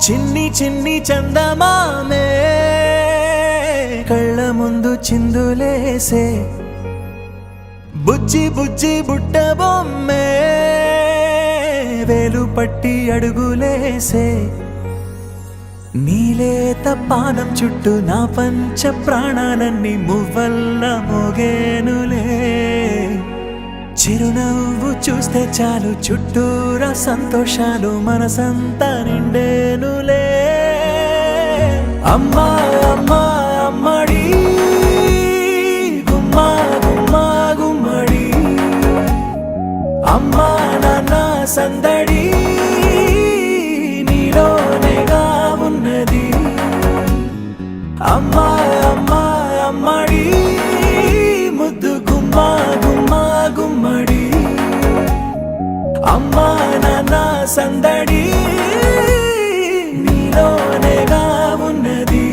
చిన్ని చిన్ని చందమామే కళ్ళ ముందు చిందులేసే బుజ్జి బుజ్జి బుట్ట బొమ్మే వేలు పట్టి అడుగులేసే నీలేత పానం చుట్టూ నా పంచ ప్రాణాలన్నీ మువ్వల్ల మోగేనులే చిరునవ్వు చూస్తే చాలు చుట్టూరా సంతోషాలు మనసంతా నిండేనులే అమ్మా అమ్మా అమ్మడి గుమ్మా గుమ్మా గుమ్మడి అమ్మా నాన్న సందడి నీలోనేగా ఉన్నది అమ్మా అమ్మా అమ్మడి ముద్దు గుమ్మా గుమ్మా గుమ్మడి అమ్మా నాన్న సందడి నీలోనేగా ఉన్నది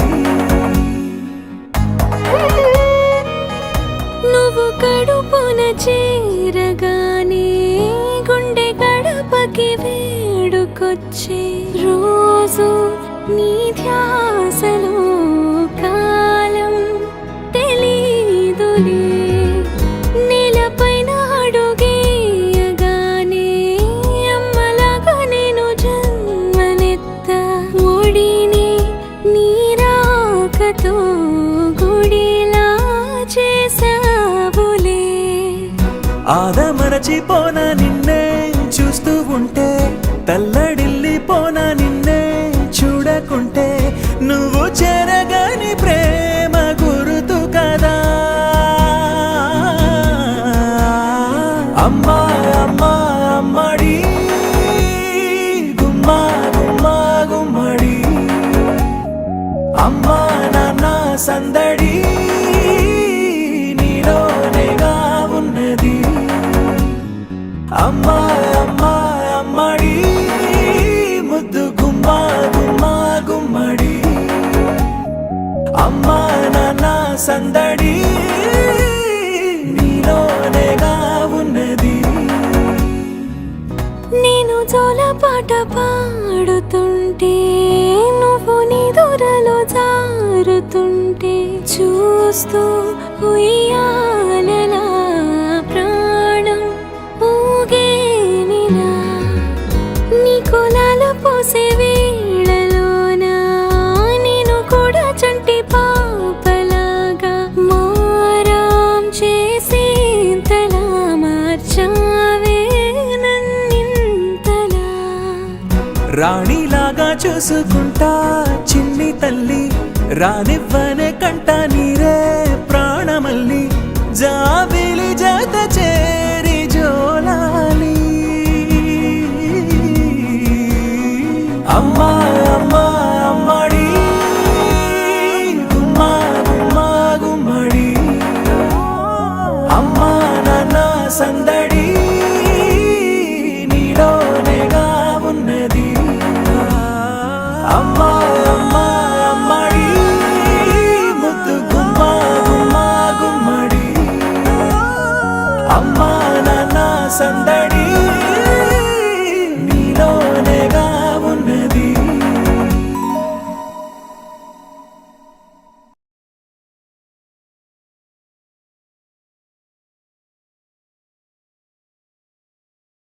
నువ్వు కడుపున చేరగానే గుండె గడపకి వేడుకొచ్చే రోజు నీ ధ్యాసలో కాలం తెలీదులే నేలపైన అడుగేయగానే అమ్మలాగా నేను జన్మనెత్త ఒడిని నీ రాకతో గుడిలా చేసావులే ఆదమరచిపోనా నిన్నే చూస్తూ ఉంటే తల్లడిల్లిపోనా నిన్నే చూడకుంటే నువ్వు చెరగని ప్రేమ గురుతు కదా అమ్మా అమ్మా అమ్మడి గుమ్మా గుమ్మా గుమ్మడి అమ్మా నాన్న సందడి నీలోనేగా ఉన్నది అమ్మా అమ్మా అమ్మడి ముద్దు గుమ్మా గుమ్మా గుమ్మడి అమ్మా నాన్న సందడి నీలోనేగా ఉన్నది నేను జోలపాట పాడుతుంటే నువ్వు నీ దూరలో జారుతుంటే చూస్తూ ఉయ్యాలలా ప్రాణం ఊగేనిలా నీ కులాల పోసే వేళలోన నేను కూడా చంటి పాపలాగా మారాం చేసేంతలా మార్చావే నన్నింతలా రాణిలాగా చూసుకుంటా చిన్ని తల్లి రానివ్వనే కంట